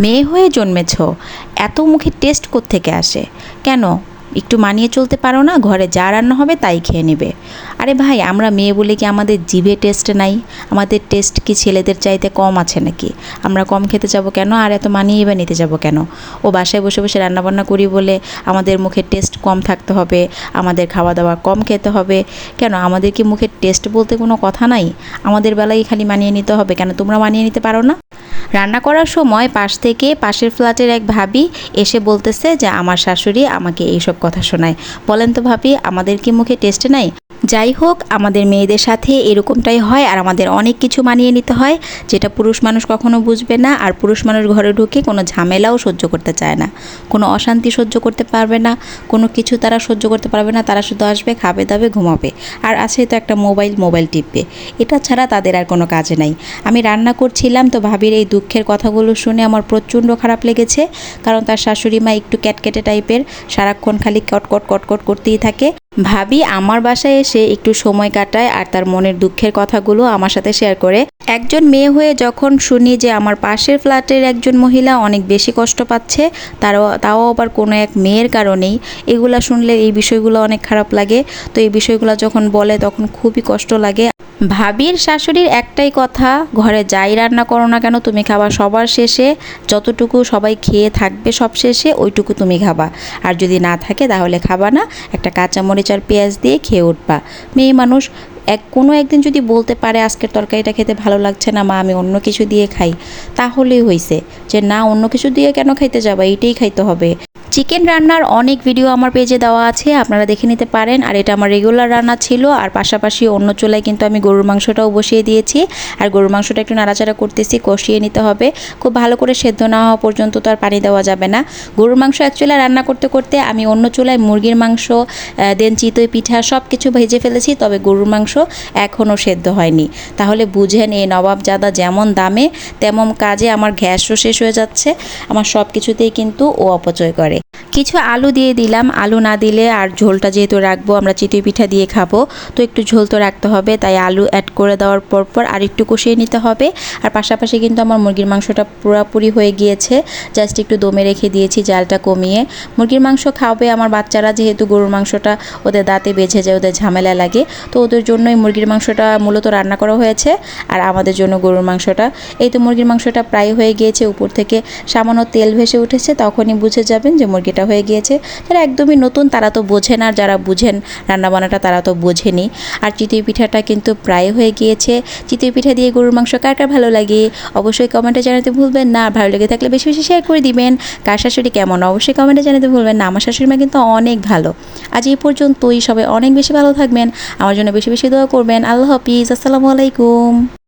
মেয়ে হয়ে জন্মেছ, এত মুখে টেস্ট কোত্থেকে আসে? কেন একটু মানিয়ে চলতে পারো না? ঘরে যা রান্না হবে তাই খেয়ে নেবে। আরে ভাই, আমরা মেয়ে বলে কি আমাদের জিভে টেস্ট নাই? আমাদের টেস্ট কি ছেলেদের চাইতে কম আছে নাকি? আমরা কম খেতে যাব কেন? আর এত মানিয়ে এবার নিতে যাব কেন? ও বাসায় বসে বসে রান্নাবান্না করি বলে আমাদের মুখের টেস্ট কম থাকতে হবে, আমাদের খাওয়া দাওয়া কম খেতে হবে কেন? আমাদের কি মুখের টেস্ট বলতে কোনো কথা নাই? আমাদের বেলায় খালি মানিয়ে নিতে হবে কেন? তোমরা মানিয়ে নিতে পারো না? রান্না করার সময় পাশ থেকে পাশের ফ্ল্যাটের এক ভাবি এসে বলতেছে যে আমার শাশুড়ি আমাকে এইসব কথা শোনায়। বলেন তো ভাবি, আমাদের কি মুখে টেস্ট নাই? যাই হোক, আমাদের মেয়েদের সাথে এরকমটাই হয়, আর আমাদের অনেক কিছু মানিয়ে নিতে হয় যেটা পুরুষ মানুষ কখনো বুঝবে না। আর পুরুষ মানুষ ঘরে ঢুকে কোনো ঝামেলাও সহ্য করতে চায় না, কোনো অশান্তি সহ্য করতে পারবে না, কোনো কিছু তারা সহ্য করতে পারবে না। তারা শুধু আসবে, খাবে দাবে, ঘুমাবে, আর আছে তো একটা মোবাইল টিপবে। এটা ছাড়া তাদের আর কোনো কাজ নাই। আমি রান্না করছিলাম তো ভাবির এই দুঃখের কথাগুলো শুনে আমার প্রচণ্ড খারাপ লেগেছে, কারণ তার শাশুড়ি মা একটু ক্যাটকেটে টাইপের, সারাক্ষণ খালি কটকট কটকট করতেই থাকে। ভাবি আমার বাসায় এসে একটু সময় কাটায় আর তার মনের দুঃখের কথাগুলো আমার সাথে শেয়ার করে। একজন মেয়ে হয়ে যখন শুনি যে আমার পাশের ফ্ল্যাটের একজন মহিলা অনেক বেশি কষ্ট পাচ্ছে, তাও আবার কোনো এক মেয়ের কারণেই, এগুলা শুনলে এই বিষয়গুলো অনেক খারাপ লাগে। তো এই বিষয়গুলো যখন বলে তখন খুবই কষ্ট লাগে। ভাবির শাশুড়ির একটাই কথা, ঘরে যাই রান্না করো না কেন তুমি খাবা সবার শেষে, যতটুকু সবাই খেয়ে থাকবে সব শেষে ওইটুকু তুমি খাবা, আর যদি না থাকে তাহলে খাবা না, একটা কাঁচামরিচ আর পেঁয়াজ দিয়ে খেয়ে উঠবা। মেয়ে মানুষ কোনো একদিন যদি বলতে পারে আজকের তরকারিটা খেতে ভালো লাগছে না মা, আমি অন্য কিছু দিয়ে খাই, তাহলেই হয়েছে। যে না, অন্য কিছু দিয়ে কেন খাইতে যাবা, এইটাই খাইতে হবে। চিকেন রান্নার অনেক ভিডিও আমার পেজে দেওয়া আছে, আপনারা দেখে নিতে পারেন। আর এটা আমার রেগুলার রান্না ছিল, আর পাশাপাশি অন্য চুলায় কিন্তু আমি গরুর মাংসটাও বসিয়ে দিয়েছি। আর গরুর মাংসটা একটু নাড়াচাড়া করতেছি, কষিয়ে নিতে হবে খুব ভালো করে, সেদ্ধ না হওয়া পর্যন্ত তো আর পানি দেওয়া যাবে না। গরুর মাংস এক চুলায় রান্না করতে করতে আমি অন্য চুলায় মুরগির মাংস, দেন চিতই পিঠা সব কিছু ভেজে ফেলেছি, তবে গরুর মাংস এখনও সেদ্ধ হয়নি। তাহলে বুঝেন, এই নবাবজাদা যেমন দামে তেমন কাজে আমার গ্যাসও শেষ হয়ে যাচ্ছে। আমার সব কিছুতেই কিন্তু ও অপচয় করে। কিছু আলু দিয়ে দিলাম, আলু না দিলে, আর ঝোলটা যেহেতু রাখবো আমরা চিতই পিঠা দিয়ে খাবো, তো একটু ঝোল তো রাখতে হবে, তাই আলু অ্যাড করে দেওয়ার পর আর একটু কষিয়ে নিতে হবে। আর পাশাপাশি কিন্তু আমার মুরগির মাংসটা পুরোপুরি হয়ে গিয়েছে, জাস্ট একটু দমে রেখে দিয়েছি জালটা কমিয়ে। মুরগির মাংস খাবে আমার বাচ্চারা, যেহেতু গরুর মাংসটা ওদের দাঁতে বেঁচে যায়, ওদের ঝামেলা লাগে, তো ওদের জন্যই মুরগির মাংসটা মূলত রান্না করা হয়েছে, আর আমাদের জন্য গরুর মাংসটা। এই তো মুরগির মাংসটা প্রায় হয়ে গিয়েছে, উপর থেকে সামান্য তেল ভেসে উঠেছে, তখনই বুঝে যাবেন যে মুরগিটা হয়ে গিয়েছে। যারা একদমই নতুন তারা তো বোঝেন, আর যারা বুঝেন রান্নাবান্নাটা তারা তো বোঝেনি। আর চিতই পিঠাটা কিন্তু প্রায় হয়ে গিয়েছে। চিতই পিঠা দিয়ে গরুর মাংস কার কার ভালো লাগে অবশ্যই কমেন্টে জানাতে ভুলবেন না। ভালো লেগে থাকলে বেশি বেশি শেয়ার করে দিবেন। কার শাশুড়ি কেমন অবশ্যই কমেন্টে জানাতে ভুলবেন না। আমার শাশুড়ি মা কিন্তু অনেক ভালো। আজ এই পর্যন্তই, সবাই অনেক বেশি ভালো থাকবেন, আমার জন্য বেশি বেশি দোয়া করবেন। আল্লাহ হাফিজ, আসসালামু আলাইকুম।